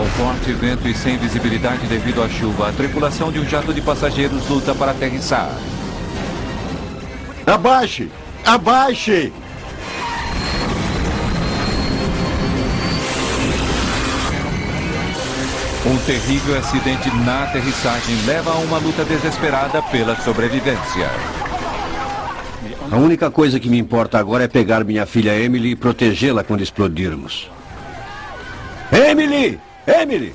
Com forte vento e sem visibilidade devido à chuva, a tripulação de um jato de passageiros luta para aterrissar. Abaixe! Abaixe! Um terrível acidente na aterrissagem leva a uma luta desesperada pela sobrevivência. A única coisa que me importa agora é pegar minha filha Emily e protegê-la quando explodirmos. Emily! Emily!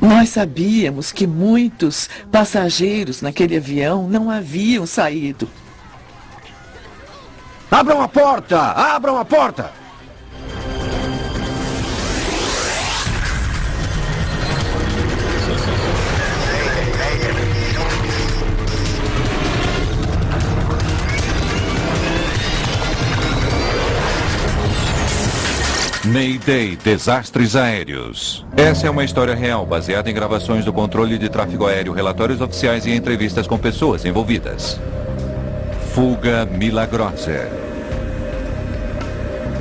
Nós sabíamos que muitos passageiros naquele avião não haviam saído. Abram a porta! Abram a porta! Mayday, desastres aéreos. Essa é uma história real, baseada em gravações do controle de tráfego aéreo, relatórios oficiais e entrevistas com pessoas envolvidas. Fuga milagrosa.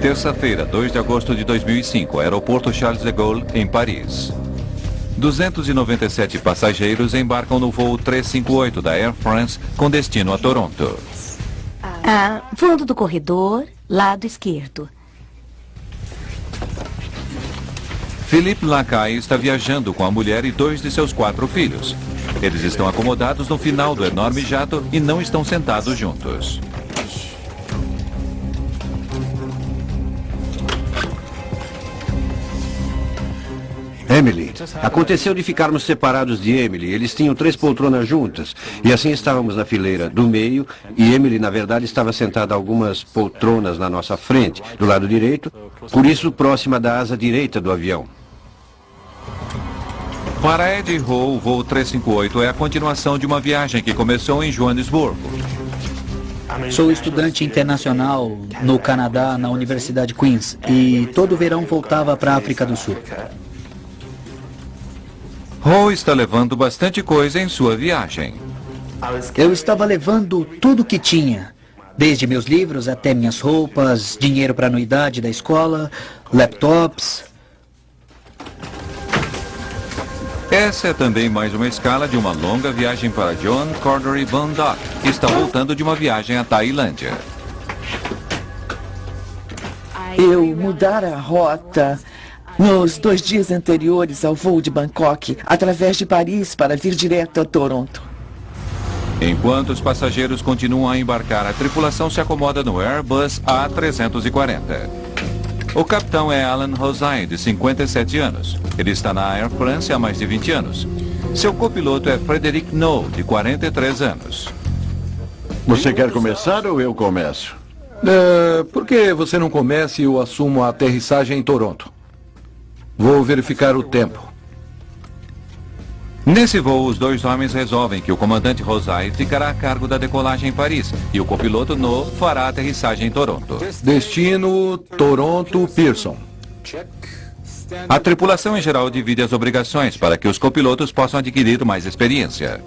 Terça-feira, 2 de agosto de 2005, aeroporto Charles de Gaulle, em Paris. 297 passageiros embarcam no voo 358 da Air France com destino a Toronto. Fundo do corredor, lado esquerdo. Philippe Lacaille está viajando com a mulher e 2 de seus 4 filhos. Eles estão acomodados no final do enorme jato e não estão sentados juntos. Emily, aconteceu de ficarmos separados de Emily. Eles tinham 3 poltronas juntas. E assim estávamos na fileira do meio. E Emily, na verdade, estava sentada algumas poltronas na nossa frente, do lado direito. Por isso, próxima da asa direita do avião. Para Eddie Ho, o voo 358 é a continuação de uma viagem que começou em Joanesburgo. Sou estudante internacional no Canadá, na Universidade Queen's. E todo verão voltava para a África do Sul. Ho está levando bastante coisa em sua viagem. Eu estava levando tudo que tinha. Desde meus livros até minhas roupas, dinheiro para a anuidade da escola, laptops. Essa é também mais uma escala de uma longa viagem para John Cordery Van Dock, que está voltando de uma viagem à Tailândia. Eu mudara a rota nos 2 dias anteriores ao voo de Bangkok, através de Paris para vir direto a Toronto. Enquanto os passageiros continuam a embarcar, a tripulação se acomoda no Airbus A340. O capitão é Alan Rosaille, de 57 anos. Ele está na Air France há mais de 20 anos. Seu copiloto é Frederic No, de 43 anos. Você quer começar ou eu começo? Por que você não começa e eu assumo a aterrissagem em Toronto? Vou verificar o tempo. Nesse voo, os 2 homens resolvem que o comandante Rosaille ficará a cargo da decolagem em Paris e o copiloto No fará a aterrissagem em Toronto. Destino, Toronto, Pearson. A tripulação em geral divide as obrigações para que os copilotos possam adquirir mais experiência.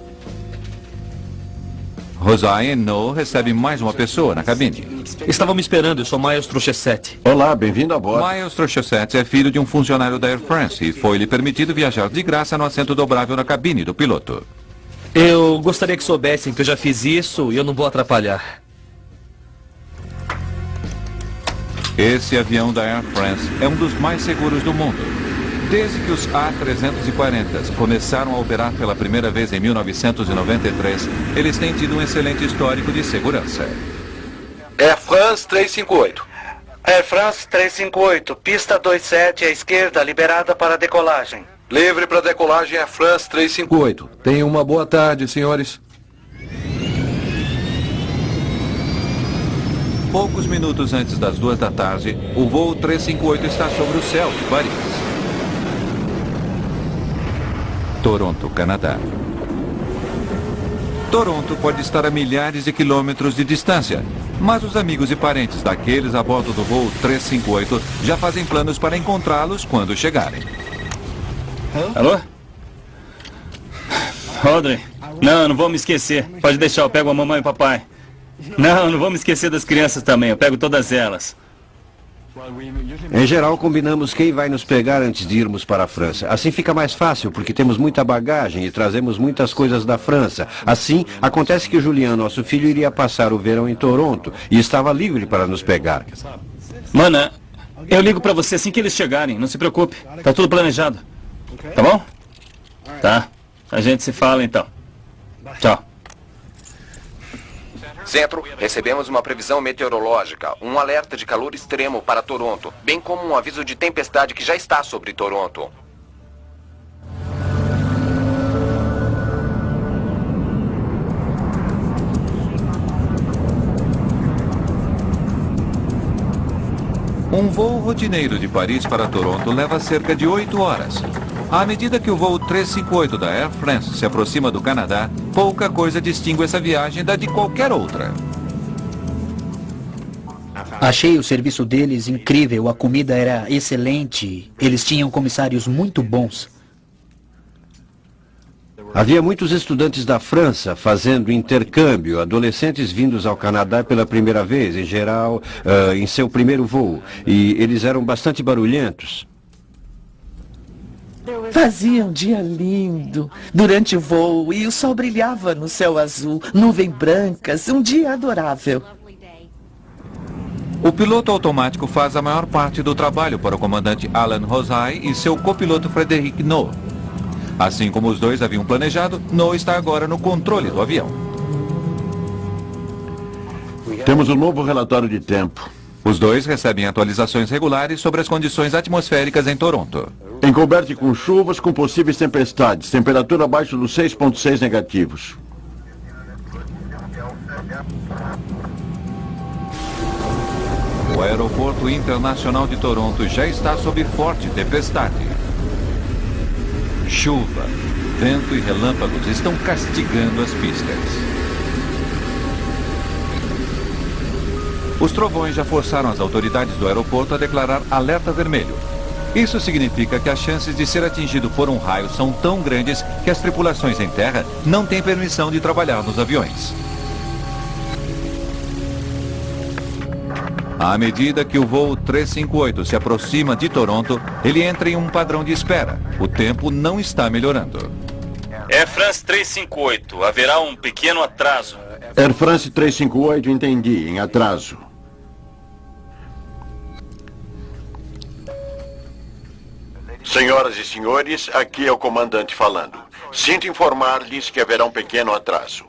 Rosaille e No recebem mais uma pessoa na cabine. Estava me esperando, eu sou Maestro Chessette. Olá, bem-vindo a bordo. Maestro Chessette é filho de um funcionário da Air France e foi-lhe permitido viajar de graça no assento dobrável na cabine do piloto. Eu gostaria que soubessem que eu já fiz isso e eu não vou atrapalhar. Esse avião da Air France é um dos mais seguros do mundo. Desde que os A340 começaram a operar pela primeira vez em 1993, eles têm tido um excelente histórico de segurança. Air France 358. Air France 358, pista 27 à esquerda, liberada para decolagem. Livre para decolagem Air France 358. Tenham uma boa tarde, senhores. Poucos minutos antes das 2 da tarde, o voo 358 está sobre o céu de Paris. Toronto, Canadá. Toronto pode estar a milhares de quilômetros de distância, mas os amigos e parentes daqueles a bordo do voo 358 já fazem planos para encontrá-los quando chegarem. Alô? Audrey? Não vou me esquecer. Pode deixar, eu pego a mamãe e o papai. Não vou me esquecer das crianças também, eu pego todas elas. Em geral, combinamos quem vai nos pegar antes de irmos para a França. Assim fica mais fácil, porque temos muita bagagem e trazemos muitas coisas da França. Assim, acontece que o Julian, nosso filho, iria passar o verão em Toronto e estava livre para nos pegar. Mana, eu ligo pra você assim que eles chegarem. Não se preocupe. Tá tudo planejado. Tá bom? Tá. A gente se fala então. Tchau. Centro, recebemos uma previsão meteorológica, um alerta de calor extremo para Toronto, bem como um aviso de tempestade que já está sobre Toronto. Um voo rotineiro de Paris para Toronto leva cerca de 8 horas. À medida que o voo 358 da Air France se aproxima do Canadá, pouca coisa distingue essa viagem da de qualquer outra. Achei o serviço deles incrível, a comida era excelente, eles tinham comissários muito bons. Havia muitos estudantes da França fazendo intercâmbio, adolescentes vindos ao Canadá pela primeira vez, em geral, em seu primeiro voo, e eles eram bastante barulhentos. Fazia um dia lindo durante o voo e o sol brilhava no céu azul, nuvens brancas, um dia adorável. O piloto automático faz a maior parte do trabalho para o comandante Alan Rosai e seu copiloto Frederic No. Assim como os dois haviam planejado, No está agora no controle do avião. Temos um novo relatório de tempo. Os dois recebem atualizações regulares sobre as condições atmosféricas em Toronto. Encoberte com chuvas com possíveis tempestades. Temperatura abaixo dos 6,6 negativos. O aeroporto internacional de Toronto já está sob forte tempestade. Chuva, vento e relâmpagos estão castigando as pistas. Os trovões já forçaram as autoridades do aeroporto a declarar alerta vermelho. Isso significa que as chances de ser atingido por um raio são tão grandes que as tripulações em terra não têm permissão de trabalhar nos aviões. À medida que o voo 358 se aproxima de Toronto, ele entra em um padrão de espera. O tempo não está melhorando. Air France 358, haverá um pequeno atraso. Air France 358, entendi, em atraso. Senhoras e senhores, aqui é o comandante falando. Sinto informar-lhes que haverá um pequeno atraso.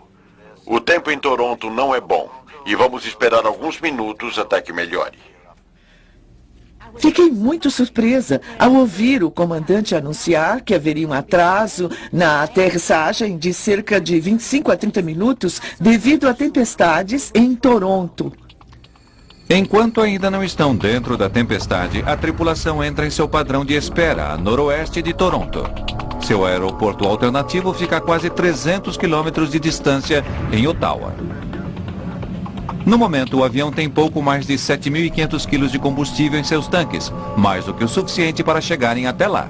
O tempo em Toronto não é bom e vamos esperar alguns minutos até que melhore. Fiquei muito surpresa ao ouvir o comandante anunciar que haveria um atraso na aterrissagem de cerca de 25 a 30 minutos devido a tempestades em Toronto. Enquanto ainda não estão dentro da tempestade, a tripulação entra em seu padrão de espera, a noroeste de Toronto. Seu aeroporto alternativo fica a quase 300 quilômetros de distância em Ottawa. No momento, o avião tem pouco mais de 7.500 quilos de combustível em seus tanques, mais do que o suficiente para chegarem até lá.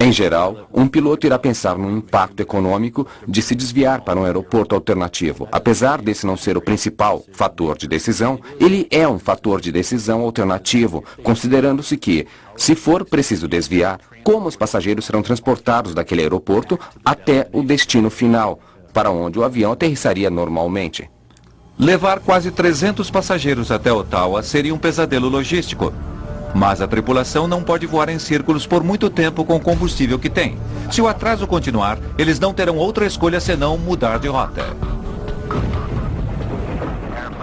Em geral, um piloto irá pensar no impacto econômico de se desviar para um aeroporto alternativo. Apesar desse não ser o principal fator de decisão, ele é um fator de decisão alternativo, considerando-se que, se for preciso desviar, como os passageiros serão transportados daquele aeroporto até o destino final, para onde o avião aterrissaria normalmente. Levar quase 300 passageiros até Ottawa seria um pesadelo logístico. Mas a tripulação não pode voar em círculos por muito tempo com o combustível que tem. Se o atraso continuar, eles não terão outra escolha senão mudar de rota.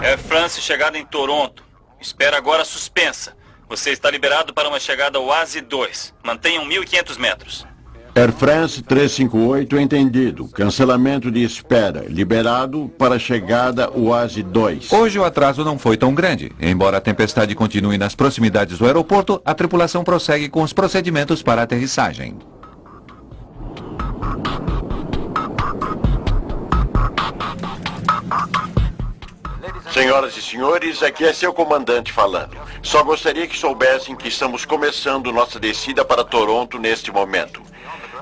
Air France chegada em Toronto. Espera agora suspensa. Você está liberado para uma chegada ao Oase 2. Mantenham 1.500 metros. Air France 358, entendido. Cancelamento de espera. Liberado para chegada Oase 2. Hoje o atraso não foi tão grande. Embora a tempestade continue nas proximidades do aeroporto, a tripulação prossegue com os procedimentos para a aterrissagem. Senhoras e senhores, aqui é seu comandante falando. Só gostaria que soubessem que estamos começando nossa descida para Toronto neste momento.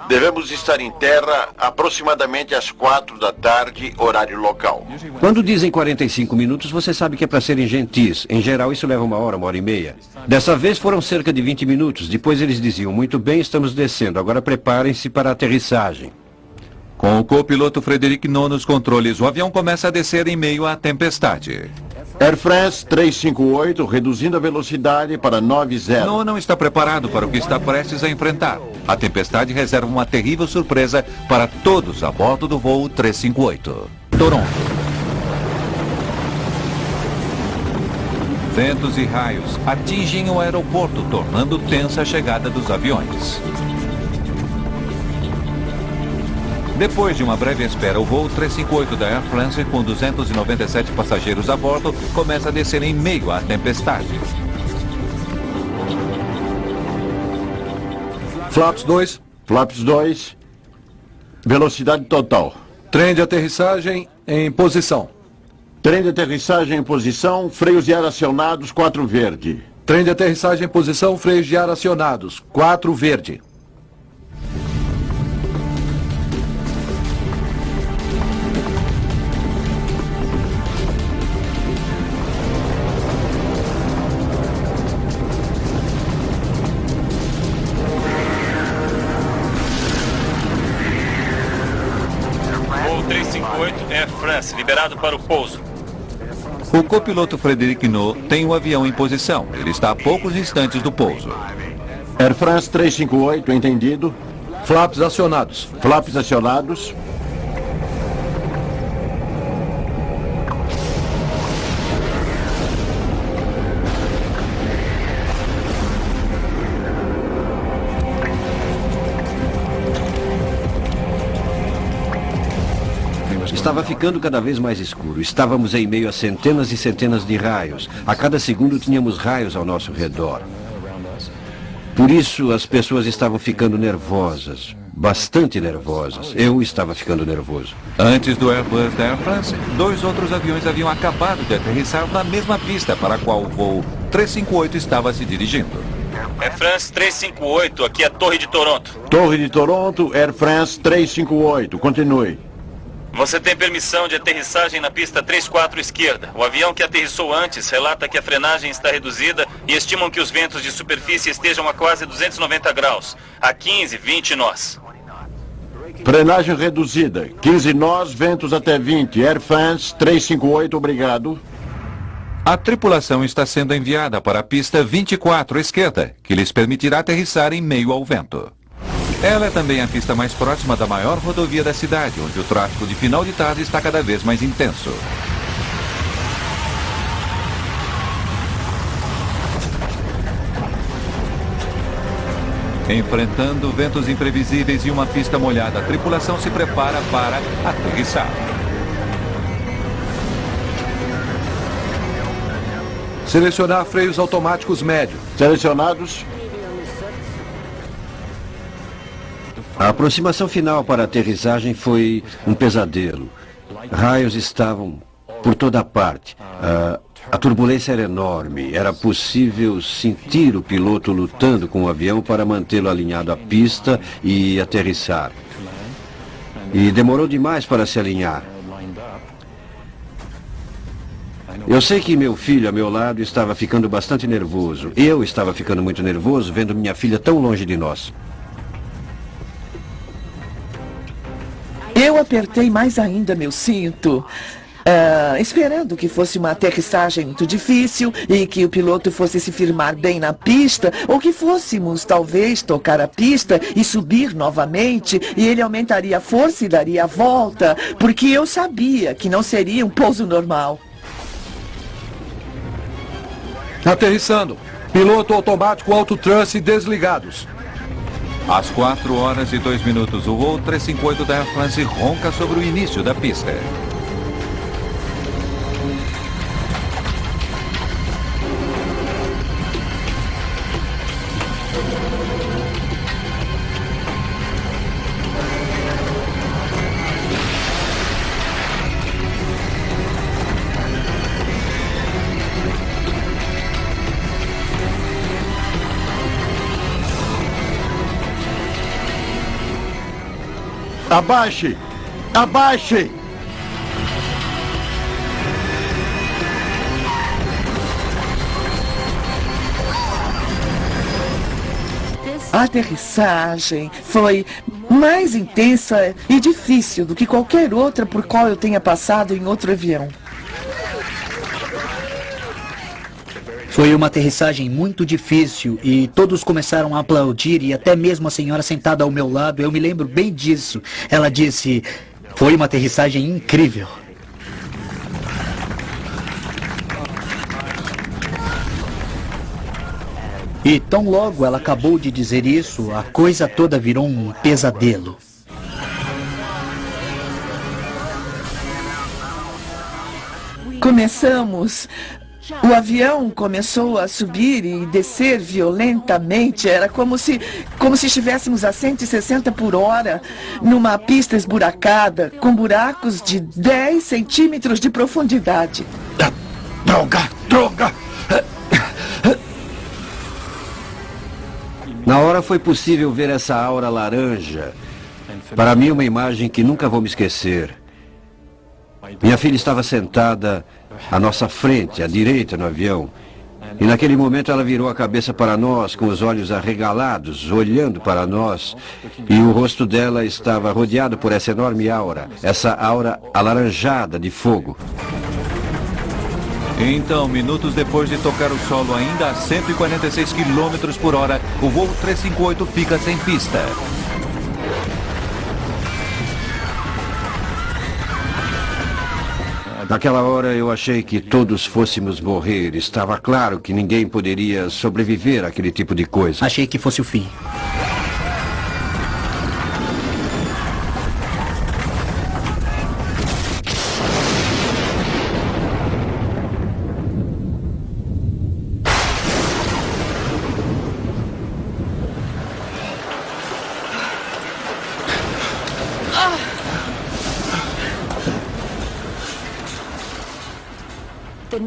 Devemos estar em terra aproximadamente às 4 da tarde, horário local. Quando dizem 45 minutos, você sabe que é para serem gentis. Em geral, isso leva 1 hora e meia. Dessa vez foram cerca de 20 minutos. Depois eles diziam, muito bem, estamos descendo. Agora preparem-se para a aterrissagem. Com o copiloto Frederic No nos controles, o avião começa a descer em meio à tempestade. Air France 358, reduzindo a velocidade para 90. No não está preparado para o que está prestes a enfrentar. A tempestade reserva uma terrível surpresa para todos a bordo do voo 358. Toronto. Ventos e raios atingem o aeroporto, tornando tensa a chegada dos aviões. Depois de uma breve espera, o voo 358 da Air France, com 297 passageiros a bordo, começa a descer em meio à tempestade. Flaps 2, Flaps 2. Velocidade total. trem de aterrissagem em posição. Trem de aterrissagem em posição, freios de ar acionados, 4 verde. Trem de aterrissagem em posição, freios de ar acionados, 4 verde. Voo 358 Air France, liberado para o pouso. O copiloto Frederic No tem o avião em posição. Ele está a poucos instantes do pouso. Air France 358, entendido. Flaps acionados. Flaps acionados. Estava ficando cada vez mais escuro. Estávamos em meio a centenas e centenas de raios. A cada segundo tínhamos raios ao nosso redor. Por isso, as pessoas estavam ficando nervosas. Bastante nervosas. Eu estava ficando nervoso. Antes do Airbus da Air France, 2 outros aviões haviam acabado de aterrissar na mesma pista para a qual o voo 358 estava se dirigindo. Air France 358, aqui é a Torre de Toronto. Torre de Toronto, Air France 358. Continue. Você tem permissão de aterrissagem na pista 34 esquerda. O avião que aterrissou antes relata que a frenagem está reduzida e estimam que os ventos de superfície estejam a quase 290 graus, a 15, 20 nós. Frenagem reduzida. 15 nós, ventos até 20. Air France 358, obrigado. A tripulação está sendo enviada para a pista 24 esquerda, que lhes permitirá aterrissar em meio ao vento. Ela é também a pista mais próxima da maior rodovia da cidade, onde o tráfego de final de tarde está cada vez mais intenso. Enfrentando ventos imprevisíveis e uma pista molhada, a tripulação se prepara para aterrissar. Selecionar freios automáticos médio. Selecionados. A aproximação final para a aterrissagem foi um pesadelo. Raios estavam por toda parte. A turbulência era enorme. Era possível sentir o piloto lutando com o avião para mantê-lo alinhado à pista e aterrissar. E demorou demais para se alinhar. Eu sei que meu filho a meu lado estava ficando bastante nervoso. Eu estava ficando muito nervoso vendo minha filha tão longe de nós. Eu apertei mais ainda meu cinto, esperando que fosse uma aterrissagem muito difícil e que o piloto fosse se firmar bem na pista, ou que fôssemos talvez tocar a pista e subir novamente, e ele aumentaria a força e daria a volta, porque eu sabia que não seria um pouso normal. Aterrissando. Piloto automático autothrust desligados. Às 4 horas e 2 minutos, o voo 358 da Air France ronca sobre o início da pista. Abaixe! Abaixe! A aterrissagem foi mais intensa e difícil do que qualquer outra por qual eu tenha passado em outro avião. Foi uma aterrissagem muito difícil e todos começaram a aplaudir e até mesmo a senhora sentada ao meu lado, eu me lembro bem disso. Ela disse, foi uma aterrissagem incrível. E tão logo ela acabou de dizer isso, a coisa toda virou um pesadelo. Começamos. O avião começou a subir e descer violentamente. Era como se estivéssemos a 160 por hora numa pista esburacada, com buracos de 10 centímetros de profundidade. Droga! Droga! Na hora foi possível ver essa aura laranja. Para mim, uma imagem que nunca vou me esquecer. Minha filha estava sentada à nossa frente, à direita no avião. E naquele momento ela virou a cabeça para nós, com os olhos arregalados, olhando para nós. E o rosto dela estava rodeado por essa enorme aura, essa aura alaranjada de fogo. Então, minutos depois de tocar o solo ainda a 146 km por hora, o voo 358 fica sem pista. Naquela hora eu achei que todos fôssemos morrer. Estava claro que ninguém poderia sobreviver àquele tipo de coisa. Achei que fosse o fim.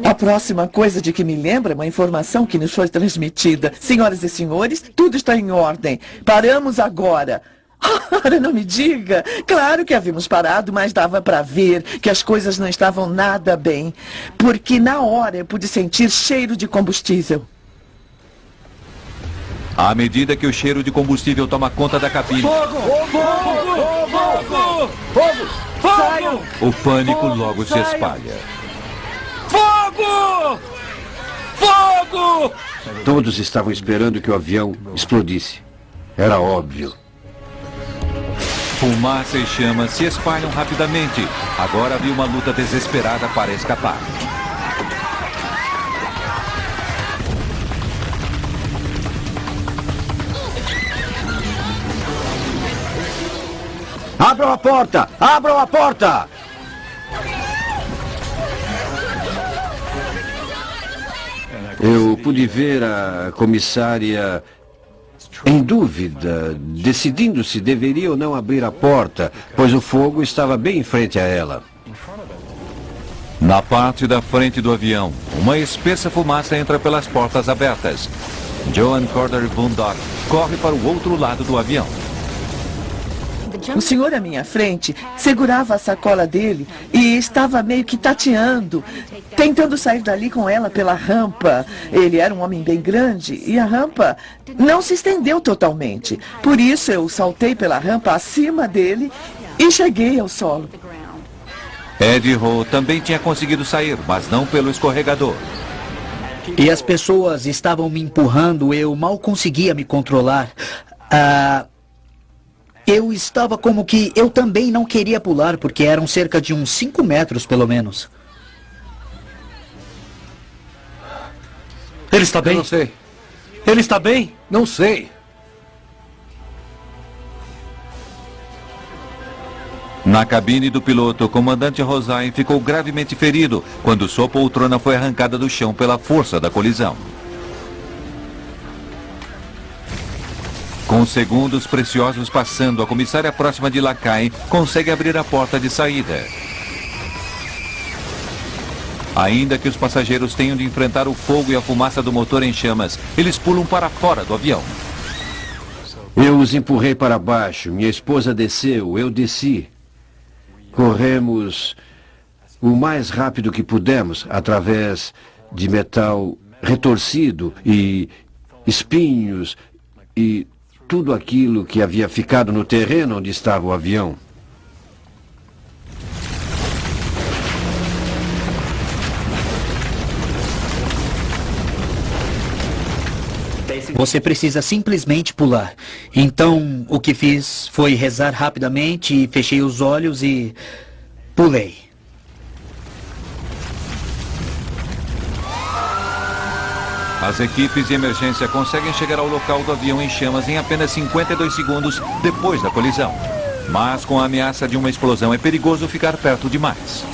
A próxima coisa de que me lembro é uma informação que nos foi transmitida. Senhoras e senhores, tudo está em ordem. Paramos agora. Ora, não me diga. Claro que havíamos parado, mas dava para ver que as coisas não estavam nada bem. Porque na hora eu pude sentir cheiro de combustível. À medida que o cheiro de combustível toma conta da cabine, o pânico logo se espalha. Fogo! Fogo! Todos estavam esperando que o avião explodisse. Era óbvio. Fumaça e chamas se espalham rapidamente. Agora havia uma luta desesperada para escapar. Abram a porta! Abram a porta! Eu pude ver a comissária em dúvida, decidindo se deveria ou não abrir a porta, pois o fogo estava bem em frente a ela. Na parte da frente do avião, uma espessa fumaça entra pelas portas abertas. Joan Corder Boondock corre para o outro lado do avião. O senhor à minha frente segurava a sacola dele e estava meio que tateando, tentando sair dali com ela pela rampa. Ele era um homem bem grande e a rampa não se estendeu totalmente. Por isso eu saltei pela rampa acima dele e cheguei ao solo. Eddie Ho também tinha conseguido sair, mas não pelo escorregador. E as pessoas estavam me empurrando, eu mal conseguia me controlar. Eu estava como que eu também não queria pular, porque eram cerca de uns 5 metros, pelo menos. Ele está bem? Eu não sei. Ele está bem? Não sei. Na cabine do piloto, o comandante Rosain ficou gravemente ferido quando sua poltrona foi arrancada do chão pela força da colisão. Com segundos preciosos passando, a comissária próxima de Lacaille consegue abrir a porta de saída. Ainda que os passageiros tenham de enfrentar o fogo e a fumaça do motor em chamas, eles pulam para fora do avião. Eu os empurrei para baixo. Minha esposa desceu. Eu desci. Corremos o mais rápido que pudemos através de metal retorcido e espinhos e tudo aquilo que havia ficado no terreno onde estava o avião. Você precisa simplesmente pular. Então, o que fiz foi rezar rapidamente e fechei os olhos e pulei. As equipes de emergência conseguem chegar ao local do avião em chamas em apenas 52 segundos depois da colisão. Mas com a ameaça de uma explosão é perigoso ficar perto demais.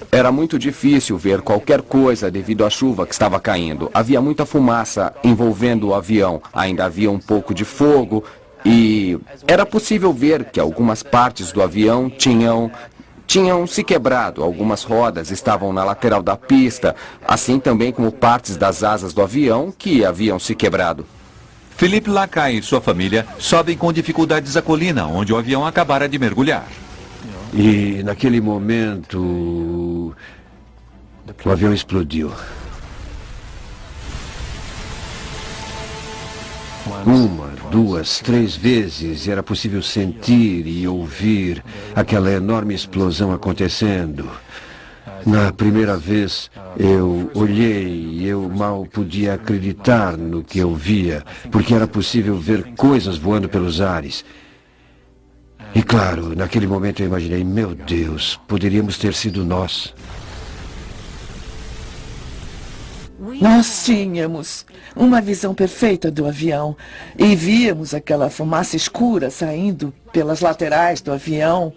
Era muito difícil ver qualquer coisa devido à chuva que estava caindo. Havia muita fumaça envolvendo o avião. Ainda havia um pouco de fogo e era possível ver que algumas partes do avião tinham se quebrado. Algumas rodas estavam na lateral da pista, assim também como partes das asas do avião que haviam se quebrado. Philippe Lacaille e sua família sobem com dificuldades a colina, onde o avião acabara de mergulhar. E naquele momento, o avião explodiu. Uma, duas, três vezes era possível sentir e ouvir aquela enorme explosão acontecendo. Na primeira vez, eu olhei e eu mal podia acreditar no que eu via, porque era possível ver coisas voando pelos ares. E claro, naquele momento eu imaginei, meu Deus, poderíamos ter sido nós. Nós tínhamos uma visão perfeita do avião e víamos aquela fumaça escura saindo pelas laterais do avião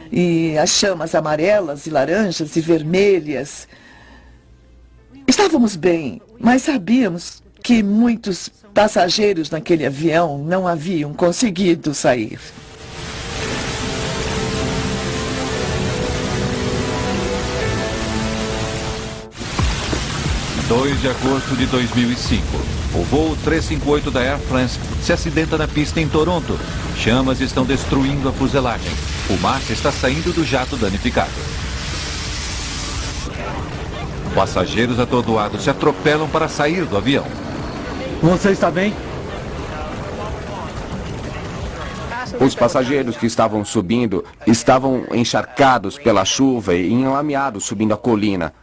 e as chamas amarelas e laranjas e vermelhas. Estávamos bem, mas sabíamos que muitos passageiros naquele avião não haviam conseguido sair. 2 de agosto de 2005. O voo 358 da Air France se acidenta na pista em Toronto. Chamas estão destruindo a fuselagem. Fumaça está saindo do jato danificado. Passageiros atordoados se atropelam para sair do avião. Você está bem? Os passageiros que estavam subindo estavam encharcados pela chuva e enlameados subindo a colina.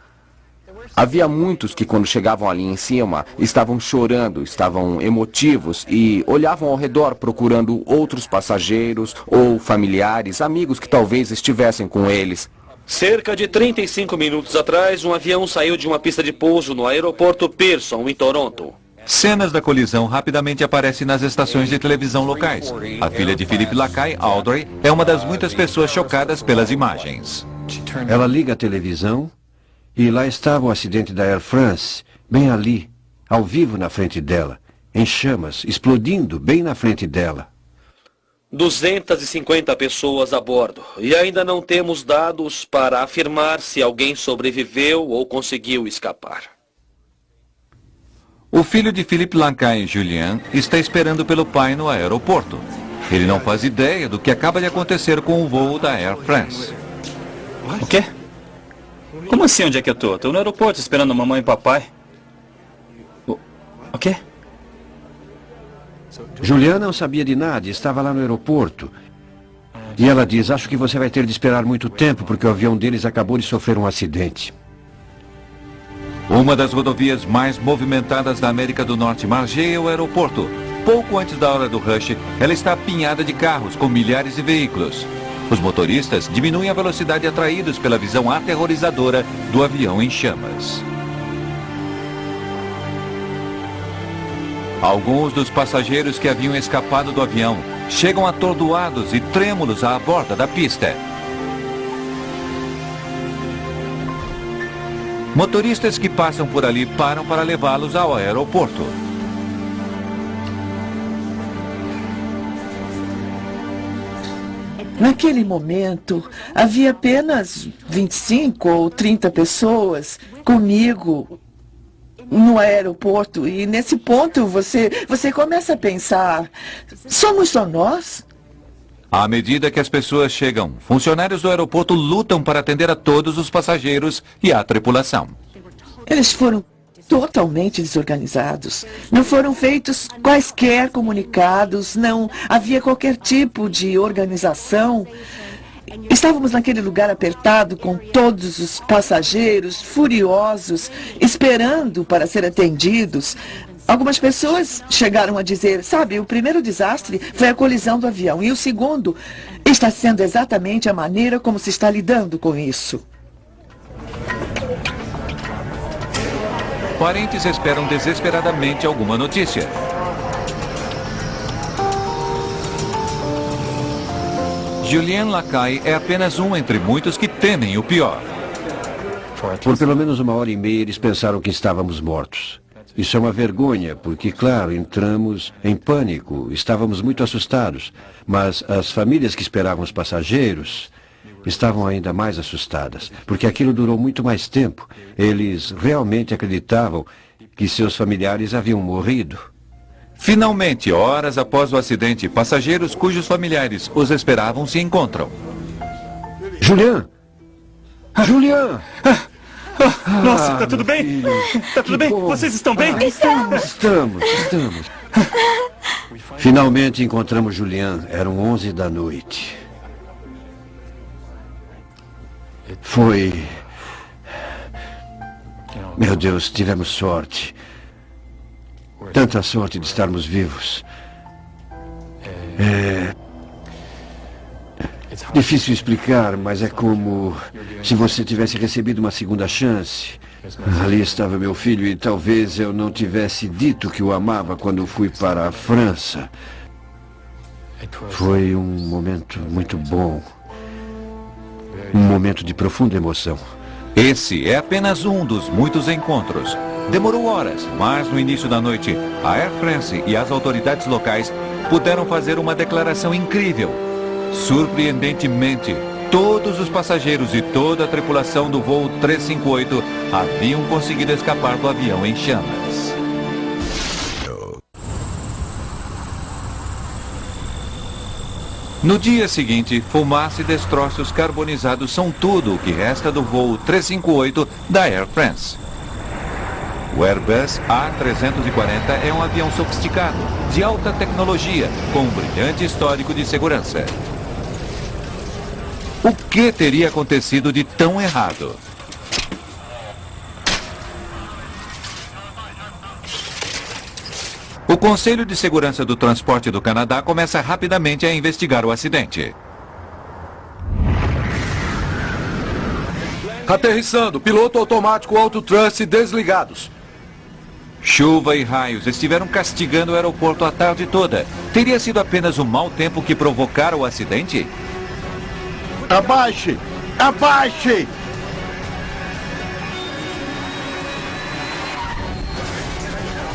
Havia muitos que, quando chegavam ali em cima, estavam chorando, estavam emotivos e olhavam ao redor procurando outros passageiros ou familiares, amigos que talvez estivessem com eles. Cerca de 35 minutos atrás, um avião saiu de uma pista de pouso no aeroporto Pearson, em Toronto. Cenas da colisão rapidamente aparecem nas estações de televisão locais. A filha de Philippe Lacaille, Audrey, é uma das muitas pessoas chocadas pelas imagens. Ela liga a televisão e lá estava o acidente da Air France, bem ali, ao vivo na frente dela, em chamas, explodindo bem na frente dela. 250 pessoas a bordo. E ainda não temos dados para afirmar se alguém sobreviveu ou conseguiu escapar. O filho de Philippe Lacaille, Julien, está esperando pelo pai no aeroporto. Ele não faz ideia do que acaba de acontecer com o voo da Air France. O quê? Como assim, onde é que eu tô? Tô no aeroporto esperando a mamãe e papai. O quê? Juliana não sabia de nada, estava lá no aeroporto. E ela diz, acho que você vai ter de esperar muito tempo, porque o avião deles acabou de sofrer um acidente. Uma das rodovias mais movimentadas da América do Norte margeia o aeroporto. Pouco antes da hora do rush, ela está apinhada de carros com milhares de veículos. Os motoristas diminuem a velocidade atraídos pela visão aterrorizadora do avião em chamas. Alguns dos passageiros que haviam escapado do avião chegam atordoados e trêmulos à borda da pista. Motoristas que passam por ali param para levá-los ao aeroporto. Naquele momento, havia apenas 25 ou 30 pessoas comigo no aeroporto e nesse ponto você começa a pensar, somos só nós? À medida que as pessoas chegam, funcionários do aeroporto lutam para atender a todos os passageiros e a tripulação. Eles foram totalmente desorganizados. Não foram feitos quaisquer comunicados, não havia qualquer tipo de organização. Estávamos naquele lugar apertado com todos os passageiros furiosos, esperando para ser atendidos. Algumas pessoas chegaram a dizer, sabe, o primeiro desastre foi a colisão do avião e o segundo está sendo exatamente a maneira como se está lidando com isso. Parentes esperam desesperadamente alguma notícia. Julien Lacaille é apenas um entre muitos que temem o pior. Por pelo menos 1h30 eles pensaram que estávamos mortos. Isso é uma vergonha, porque, claro, entramos em pânico, estávamos muito assustados. Mas as famílias que esperavam os passageiros estavam ainda mais assustadas, porque aquilo durou muito mais tempo. Eles realmente acreditavam que seus familiares haviam morrido. Finalmente, horas após o acidente, passageiros cujos familiares os esperavam se encontram. Julien! Julien! Nossa, tá tudo bem? Filho, tá tudo bem? Bom. Vocês estão bem? Estamos. Finalmente encontramos Julien. Eram 11 da noite. Foi... Meu Deus, tivemos sorte. Tanta sorte de estarmos vivos. É difícil explicar, mas é como se você tivesse recebido uma segunda chance. Ali estava meu filho e talvez eu não tivesse dito que o amava quando fui para a França. Foi um momento muito bom. Um momento de profunda emoção. Esse é apenas um dos muitos encontros. Demorou horas, mas no início da noite, a Air France e as autoridades locais puderam fazer uma declaração incrível. Surpreendentemente, todos os passageiros e toda a tripulação do voo 358 haviam conseguido escapar do avião em chamas. No dia seguinte, fumaça e destroços carbonizados são tudo o que resta do voo 358 da Air France. O Airbus A340 é um avião sofisticado, de alta tecnologia, com um brilhante histórico de segurança. O que teria acontecido de tão errado? O Conselho de Segurança do Transporte do Canadá começa rapidamente a investigar o acidente. Aterrissando, piloto automático auto-thrust desligados. Chuva e raios estiveram castigando o aeroporto a tarde toda. Teria sido apenas o mau tempo que provocara o acidente? Abaixe! Abaixe!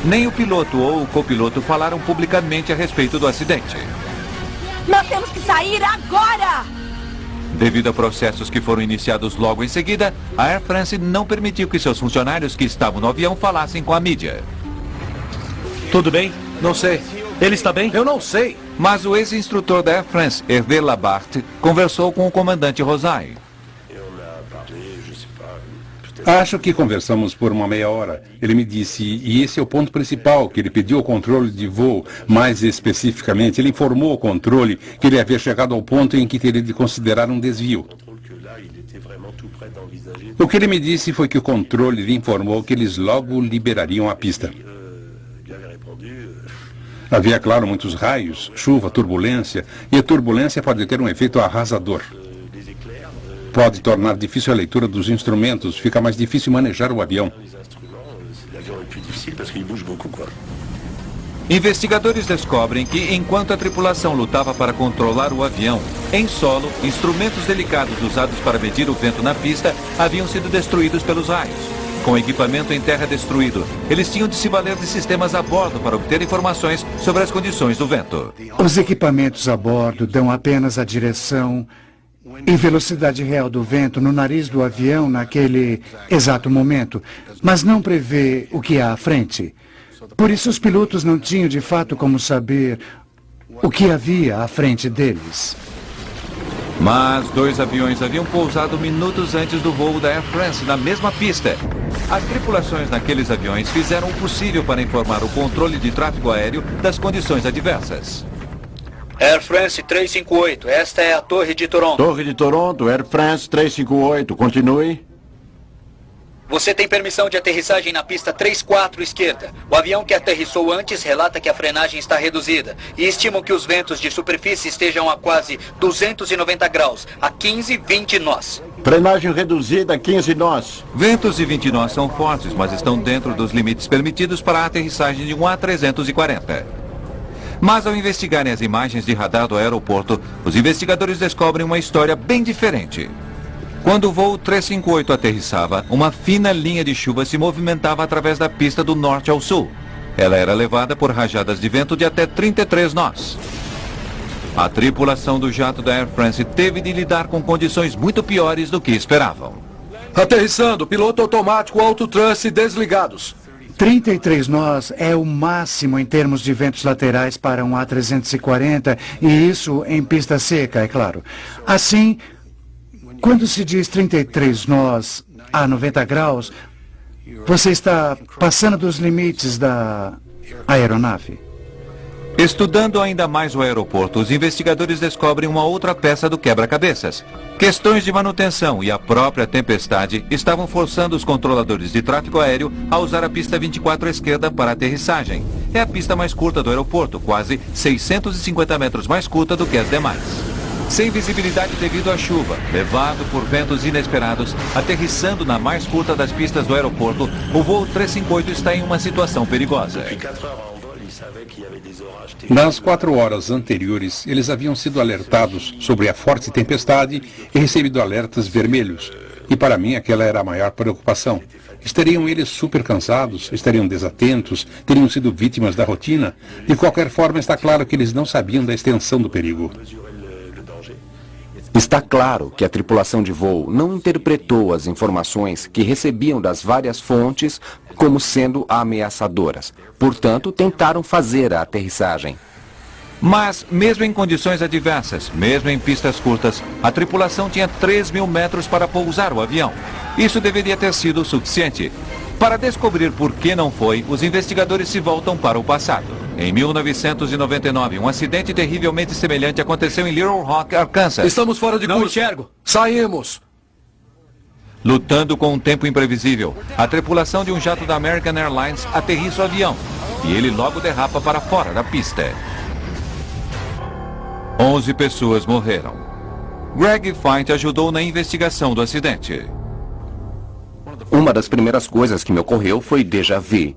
Nem o piloto ou o copiloto falaram publicamente a respeito do acidente. Nós temos que sair agora! Devido a processos que foram iniciados logo em seguida, a Air France não permitiu que seus funcionários que estavam no avião falassem com a mídia. Tudo bem? Não sei. Ele está bem? Eu não sei. Mas o ex-instrutor da Air France, Hervé Labarthe, conversou com o comandante Rosaille. Acho que conversamos por uma meia hora. Ele me disse, e esse é o ponto principal, que ele pediu o controle de voo. Mais especificamente, ele informou ao controle que ele havia chegado ao ponto em que teria de considerar um desvio. O que ele me disse foi que o controle lhe informou que eles logo liberariam a pista. Havia, claro, muitos raios, chuva, turbulência, e a turbulência pode ter um efeito arrasador. Pode tornar difícil a leitura dos instrumentos, fica mais difícil manejar o avião. Investigadores descobrem que, enquanto a tripulação lutava para controlar o avião, em solo, instrumentos delicados usados para medir o vento na pista haviam sido destruídos pelos raios. Com o equipamento em terra destruído, eles tinham de se valer de sistemas a bordo para obter informações sobre as condições do vento. Os equipamentos a bordo dão apenas a direção e velocidade real do vento no nariz do avião naquele exato momento, mas não prevê o que há à frente. Por isso, os pilotos não tinham de fato como saber o que havia à frente deles. Mas 2 aviões haviam pousado minutos antes do voo da Air France na mesma pista. As tripulações naqueles aviões fizeram o possível para informar o controle de tráfego aéreo das condições adversas. Air France 358, esta é a Torre de Toronto. Torre de Toronto, Air France 358, continue. Você tem permissão de aterrissagem na pista 34 esquerda. O avião que aterrissou antes relata que a frenagem está reduzida e estimam que os ventos de superfície estejam a quase 290 graus, a 15, 20 nós. Frenagem reduzida a 15 nós. Ventos de 20 nós são fortes, mas estão dentro dos limites permitidos para a aterrissagem de um A340. Mas ao investigarem as imagens de radar do aeroporto, os investigadores descobrem uma história bem diferente. Quando o voo 358 aterrissava, uma fina linha de chuva se movimentava através da pista do norte ao sul. Ela era levada por rajadas de vento de até 33 nós. A tripulação do jato da Air France teve de lidar com condições muito piores do que esperavam. Aterrissando, piloto automático, autotruste desligados. 33 nós é o máximo em termos de ventos laterais para um A340, e isso em pista seca, é claro. Assim, quando se diz 33 nós a 90 graus, você está passando dos limites da aeronave. Estudando ainda mais o aeroporto, os investigadores descobrem uma outra peça do quebra-cabeças. Questões de manutenção e a própria tempestade estavam forçando os controladores de tráfego aéreo a usar a pista 24 à esquerda para aterrissagem. É a pista mais curta do aeroporto, quase 650 metros mais curta do que as demais. Sem visibilidade devido à chuva, levado por ventos inesperados, aterrissando na mais curta das pistas do aeroporto, o voo 358 está em uma situação perigosa. Nas 4 horas anteriores, eles haviam sido alertados sobre a forte tempestade e recebido alertas vermelhos. E para mim aquela era a maior preocupação. Estariam eles super cansados? Estariam desatentos? Teriam sido vítimas da rotina? De qualquer forma, está claro que eles não sabiam da extensão do perigo. Está claro que a tripulação de voo não interpretou as informações que recebiam das várias fontes como sendo ameaçadoras. Portanto, tentaram fazer a aterrissagem. Mas, mesmo em condições adversas, mesmo em pistas curtas, a tripulação tinha 3.000 metros para pousar o avião. Isso deveria ter sido o suficiente. Para descobrir por que não foi, os investigadores se voltam para o passado. Em 1999, um acidente terrivelmente semelhante aconteceu em Little Rock, Arkansas. Estamos fora de curso. Não enxergo. Saímos. Lutando com um tempo imprevisível, a tripulação de um jato da American Airlines aterrissa o avião e ele logo derrapa para fora da pista. 11 pessoas morreram. Greg Feint ajudou na investigação do acidente. Uma das primeiras coisas que me ocorreu foi déjà vu.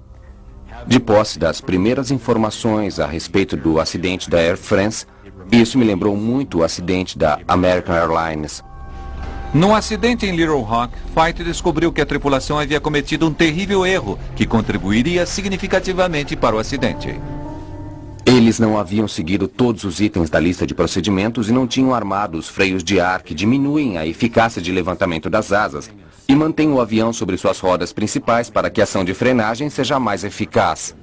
De posse das primeiras informações a respeito do acidente da Air France, isso me lembrou muito o acidente da American Airlines. No acidente em Little Rock, Feint descobriu que a tripulação havia cometido um terrível erro que contribuiria significativamente para o acidente. Eles não haviam seguido todos os itens da lista de procedimentos e não tinham armado os freios de ar que diminuem a eficácia de levantamento das asas e mantêm o avião sobre suas rodas principais para que a ação de frenagem seja mais eficaz.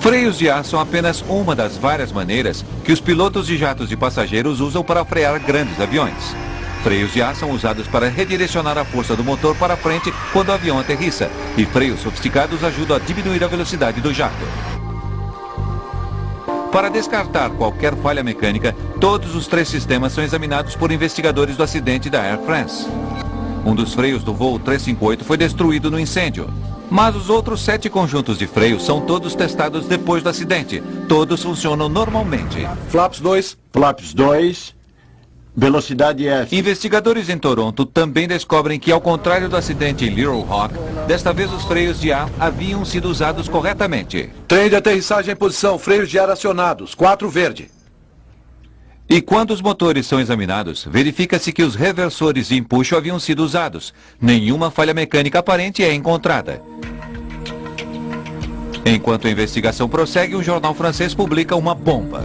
Freios de ar são apenas uma das várias maneiras que os pilotos de jatos de passageiros usam para frear grandes aviões. Freios de ar são usados para redirecionar a força do motor para frente quando o avião aterrissa, e freios sofisticados ajudam a diminuir a velocidade do jato. Para descartar qualquer falha mecânica, todos os 3 sistemas são examinados por investigadores do acidente da Air France. Um dos freios do voo 358 foi destruído no incêndio. Mas os outros 7 conjuntos de freios são todos testados depois do acidente. Todos funcionam normalmente. Flaps 2. Flaps 2. Velocidade F. Investigadores em Toronto também descobrem que, ao contrário do acidente em Little Rock, desta vez os freios de ar haviam sido usados corretamente. Trem de aterrissagem em posição, freios de ar acionados, 4 verde. E quando os motores são examinados, verifica-se que os reversores de empuxo haviam sido usados. Nenhuma falha mecânica aparente é encontrada. Enquanto a investigação prossegue, um jornal francês publica uma bomba.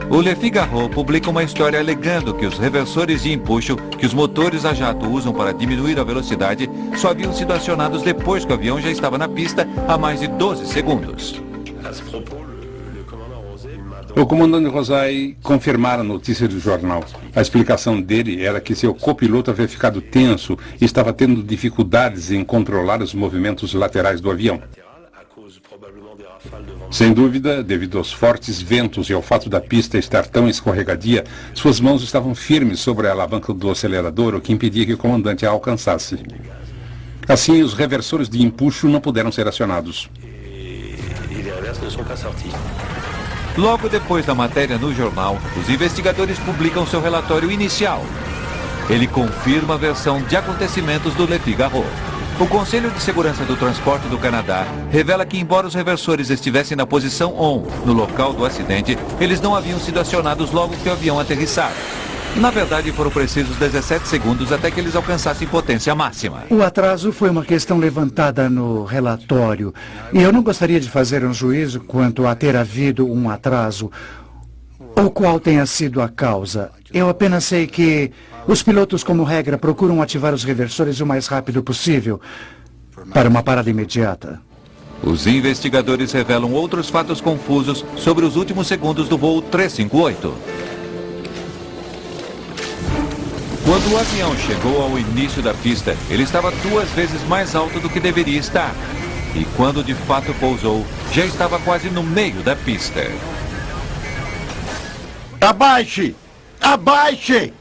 o Le Figaro publica uma história alegando que os reversores de empuxo que os motores a jato usam para diminuir a velocidade só haviam sido acionados depois que o avião já estava na pista há mais de 12 segundos. O comandante Rosai confirmara a notícia do jornal. A explicação dele era que seu copiloto havia ficado tenso e estava tendo dificuldades em controlar os movimentos laterais do avião. Sem dúvida, devido aos fortes ventos e ao fato da pista estar tão escorregadia, suas mãos estavam firmes sobre a alavanca do acelerador, o que impedia que o comandante a alcançasse. Assim, os reversores de empuxo não puderam ser acionados. Logo depois da matéria no jornal, os investigadores publicam seu relatório inicial. Ele confirma a versão de acontecimentos do Le Figaro. O Conselho de Segurança do Transporte do Canadá revela que, embora os reversores estivessem na posição ON no local do acidente, eles não haviam sido acionados logo que o avião aterrissara. Na verdade, foram precisos 17 segundos até que eles alcançassem potência máxima. O atraso foi uma questão levantada no relatório. E eu não gostaria de fazer um juízo quanto a ter havido um atraso, ou qual tenha sido a causa. Eu apenas sei que os pilotos, como regra, procuram ativar os reversores o mais rápido possível para uma parada imediata. Os investigadores revelam outros fatos confusos sobre os últimos segundos do voo 358. Quando o avião chegou ao início da pista, ele estava 2 vezes mais alto do que deveria estar. E quando de fato pousou, já estava quase no meio da pista. Abaixe! Abaixe!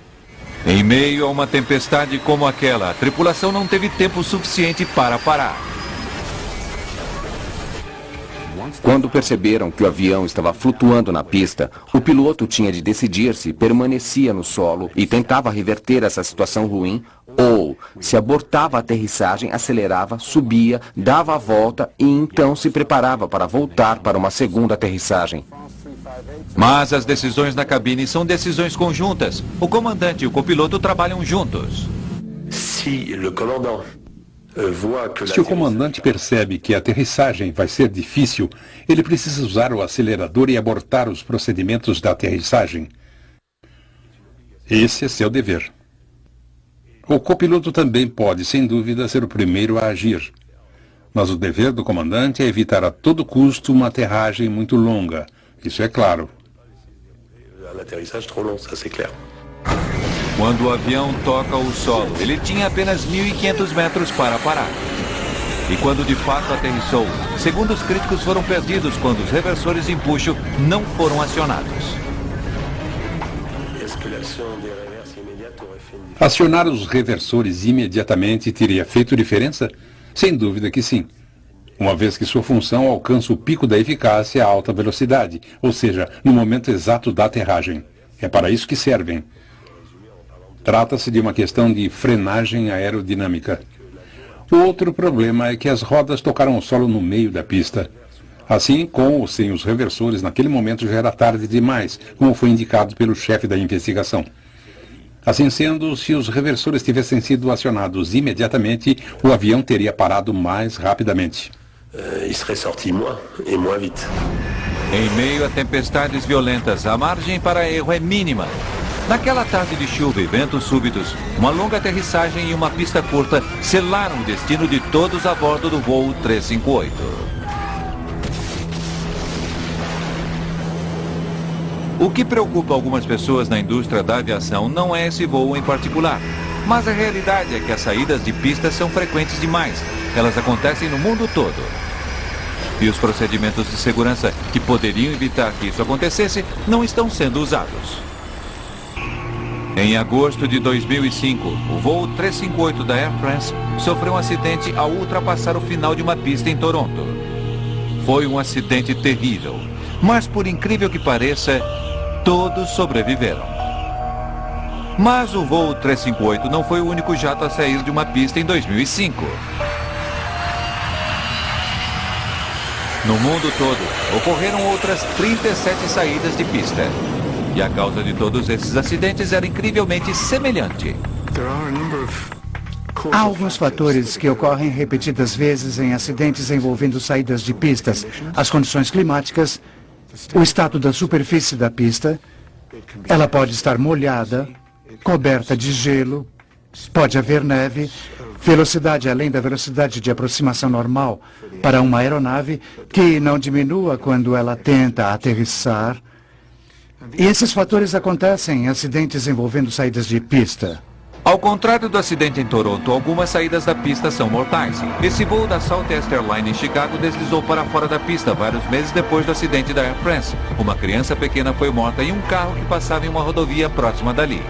Em meio a uma tempestade como aquela, a tripulação não teve tempo suficiente para parar. Quando perceberam que o avião estava flutuando na pista, o piloto tinha de decidir se permanecia no solo e tentava reverter essa situação ruim, ou, se abortava a aterrissagem, acelerava, subia, dava a volta e então se preparava para voltar para uma segunda aterrissagem. Mas as decisões na cabine são decisões conjuntas. O comandante e o copiloto trabalham juntos. Se o comandante percebe que a aterrissagem vai ser difícil, ele precisa usar o acelerador e abortar os procedimentos da aterrissagem. Esse é seu dever. O copiloto também pode, sem dúvida, ser o primeiro a agir. Mas o dever do comandante é evitar a todo custo uma aterragem muito longa. Isso é claro. Quando o avião toca o solo, ele tinha apenas 1.500 metros para parar. E quando de fato aterrissou, segundos críticos foram perdidos quando os reversores de empuxo não foram acionados. Acionar os reversores imediatamente teria feito diferença? Sem dúvida que sim. Uma vez que sua função alcança o pico da eficácia a alta velocidade, ou seja, no momento exato da aterragem. É para isso que servem. Trata-se de uma questão de frenagem aerodinâmica. O outro problema é que as rodas tocaram o solo no meio da pista. Assim, com ou sem os reversores, naquele momento já era tarde demais, como foi indicado pelo chefe da investigação. Assim sendo, se os reversores tivessem sido acionados imediatamente, o avião teria parado mais rapidamente. Em meio a tempestades violentas, a margem para erro é mínima. Naquela tarde de chuva e ventos súbitos, uma longa aterrissagem e uma pista curta selaram o destino de todos a bordo do voo 358. O que preocupa algumas pessoas na indústria da aviação não é esse voo em particular, mas a realidade é que as saídas de pista são frequentes demais. Elas acontecem no mundo todo. E os procedimentos de segurança que poderiam evitar que isso acontecesse não estão sendo usados. Em agosto de 2005, o voo 358 da Air France sofreu um acidente ao ultrapassar o final de uma pista em Toronto. Foi um acidente terrível, mas por incrível que pareça, todos sobreviveram. Mas o voo 358 não foi o único jato a sair de uma pista em 2005. No mundo todo, ocorreram outras 37 saídas de pista. E a causa de todos esses acidentes era incrivelmente semelhante. Há alguns fatores que ocorrem repetidas vezes em acidentes envolvendo saídas de pistas: as condições climáticas, o estado da superfície da pista Ela pode estar molhada, coberta de gelo, pode haver neve, velocidade além da velocidade de aproximação normal para uma aeronave que não diminua quando ela tenta aterrissar. E esses fatores acontecem em acidentes envolvendo saídas de pista. Ao contrário do acidente em Toronto, algumas saídas da pista são mortais. Esse voo da Southwest Airlines em Chicago deslizou para fora da pista vários meses depois do acidente da Air France. Uma criança pequena foi morta em um carro que passava em uma rodovia próxima dali.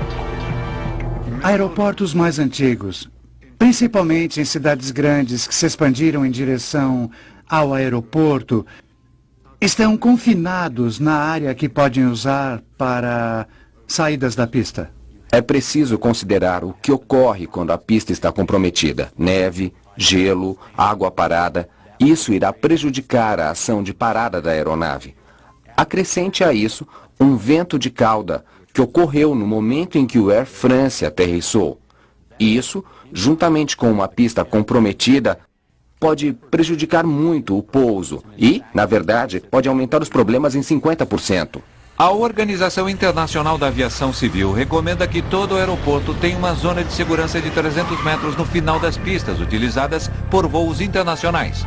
Aeroportos mais antigos, principalmente em cidades grandes que se expandiram em direção ao aeroporto, estão confinados na área que podem usar para saídas da pista. É preciso considerar o que ocorre quando a pista está comprometida. Neve, gelo, água parada. Isso irá prejudicar a ação de parada da aeronave. Acrescente a isso um vento de cauda que ocorreu no momento em que o Air France aterrissou. Isso, juntamente com uma pista comprometida, pode prejudicar muito o pouso e, na verdade, pode aumentar os problemas em 50%. A Organização Internacional da Aviação Civil recomenda que todo aeroporto tenha uma zona de segurança de 300 metros no final das pistas utilizadas por voos internacionais.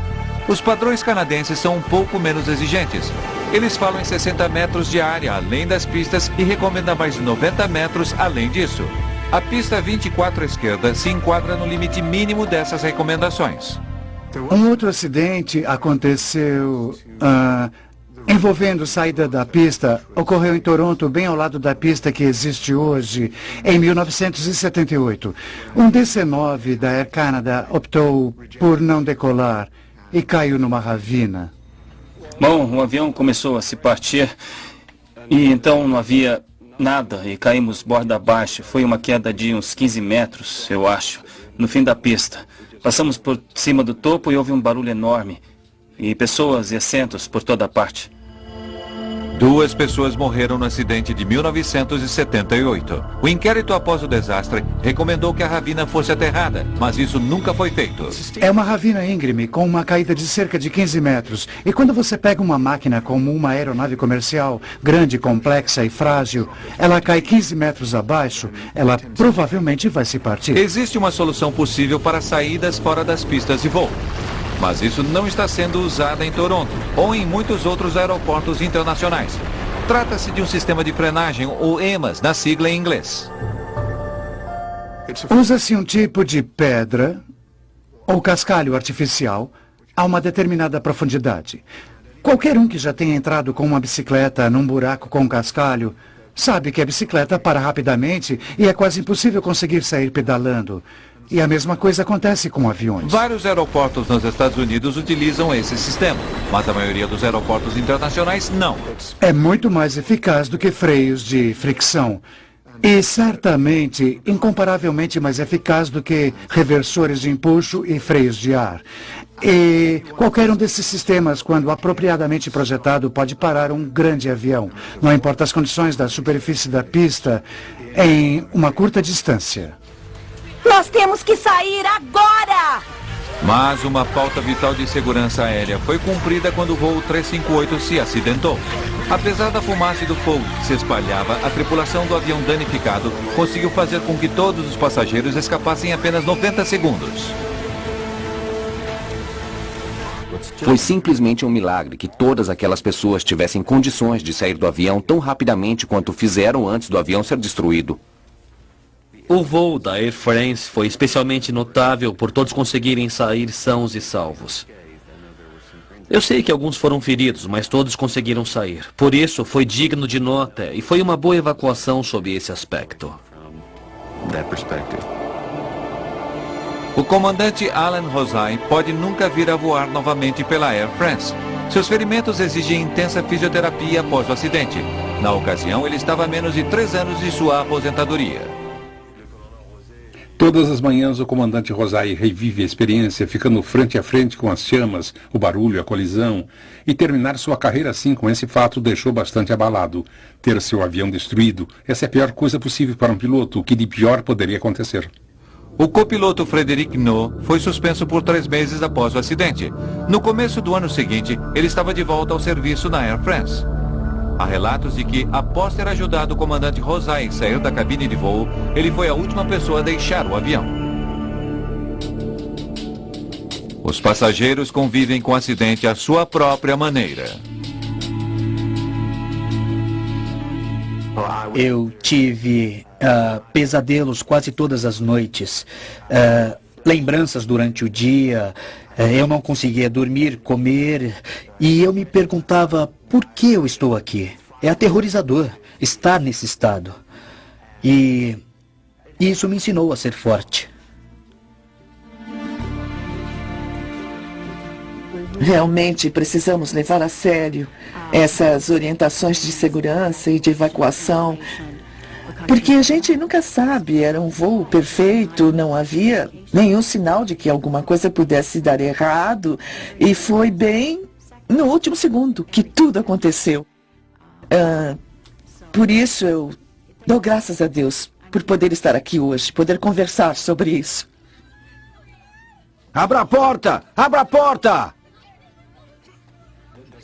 Os padrões canadenses são um pouco menos exigentes. Eles falam em 60 metros de área além das pistas e recomendam mais de 90 metros além disso. A pista 24 à esquerda se enquadra no limite mínimo dessas recomendações. Um outro acidente aconteceu envolvendo saída da pista, ocorreu em Toronto, bem ao lado da pista que existe hoje, em 1978. Um DC-9 da Air Canada optou por não decolar e caiu numa ravina. Bom, o avião começou a se partir e então não havia nada e caímos borda abaixo. Foi uma queda de uns 15 metros, eu acho, no fim da pista. Passamos por cima do topo e houve um barulho enorme. E pessoas e assentos por toda parte. 2 pessoas morreram no acidente de 1978. O inquérito após o desastre recomendou que a ravina fosse aterrada, mas isso nunca foi feito. É uma ravina íngreme com uma caída de cerca de 15 metros. E quando você pega uma máquina como uma aeronave comercial, grande, complexa e frágil, ela cai 15 metros abaixo, ela provavelmente vai se partir. Existe uma solução possível para saídas fora das pistas de voo. Mas isso não está sendo usado em Toronto ou em muitos outros aeroportos internacionais. Trata-se de um sistema de frenagem, ou EMAS, na sigla em inglês. Usa-se um tipo de pedra ou cascalho artificial a uma determinada profundidade. Qualquer um que já tenha entrado com uma bicicleta num buraco com cascalho sabe que a bicicleta para rapidamente e é quase impossível conseguir sair pedalando. E a mesma coisa acontece com aviões. Vários aeroportos nos Estados Unidos utilizam esse sistema, mas a maioria dos aeroportos internacionais não. É muito mais eficaz do que freios de fricção. E certamente, incomparavelmente mais eficaz do que reversores de empuxo e freios de ar. E qualquer um desses sistemas, quando apropriadamente projetado, pode parar um grande avião. Não importa as condições da superfície da pista, em uma curta distância. Nós temos que sair agora! Mas uma pauta vital de segurança aérea foi cumprida quando o voo 358 se acidentou. Apesar da fumaça e do fogo que se espalhava, a tripulação do avião danificado conseguiu fazer com que todos os passageiros escapassem em apenas 90 segundos. Foi simplesmente um milagre que todas aquelas pessoas tivessem condições de sair do avião tão rapidamente quanto fizeram antes do avião ser destruído. O voo da Air France foi especialmente notável por todos conseguirem sair sãos e salvos. Eu sei que alguns foram feridos, mas todos conseguiram sair. Por isso, foi digno de nota e foi uma boa evacuação sob esse aspecto. O comandante Alan Rosai pode nunca vir a voar novamente pela Air France. Seus ferimentos exigem intensa fisioterapia após o acidente. Na ocasião, ele estava a menos de 3 anos de sua aposentadoria. Todas as manhãs o comandante Rosai revive a experiência, ficando frente a frente com as chamas, o barulho, a colisão. E terminar sua carreira assim com esse fato deixou bastante abalado. Ter seu avião destruído, essa é a pior coisa possível para um piloto, o que de pior poderia acontecer. O copiloto Frederic No foi suspenso por 3 meses após o acidente. No começo do ano seguinte, ele estava de volta ao serviço na Air France. Há relatos de que, após ter ajudado o comandante Rosai a sair da cabine de voo, ele foi a última pessoa a deixar o avião. Os passageiros convivem com o acidente à sua própria maneira. Eu tive pesadelos quase todas as noites, lembranças durante o dia, eu não conseguia dormir, comer, e eu me perguntava por que eu estou aqui. É aterrorizador estar nesse estado. E isso me ensinou a ser forte. Realmente precisamos levar a sério essas orientações de segurança e de evacuação, porque a gente nunca sabe, era um voo perfeito, não havia nenhum sinal de que alguma coisa pudesse dar errado, e foi bem no último segundo que tudo aconteceu. Por isso eu dou graças a Deus por poder estar aqui hoje, poder conversar sobre isso. Abra a porta! Abra a porta!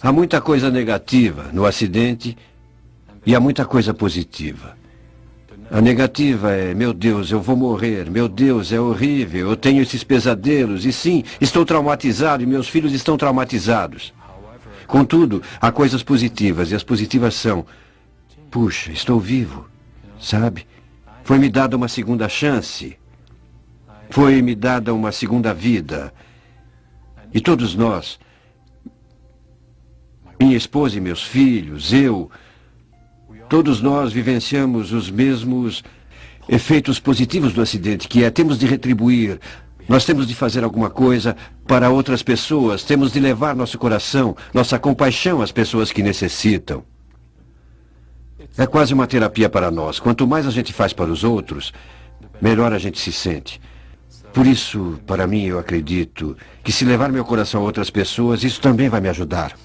Há muita coisa negativa no acidente e há muita coisa positiva. A negativa é, meu Deus, eu vou morrer, meu Deus, é horrível, eu tenho esses pesadelos, e sim, estou traumatizado e meus filhos estão traumatizados. Contudo, há coisas positivas, e as positivas são, puxa, estou vivo, sabe? Foi-me dada uma segunda chance, foi-me dada uma segunda vida. E todos nós, minha esposa e meus filhos, eu, todos nós vivenciamos os mesmos efeitos positivos do acidente, que é, temos de retribuir, nós temos de fazer alguma coisa para outras pessoas, temos de levar nosso coração, nossa compaixão às pessoas que necessitam. É quase uma terapia para nós. Quanto mais a gente faz para os outros, melhor a gente se sente. Por isso, para mim, eu acredito que se levar meu coração a outras pessoas, isso também vai me ajudar.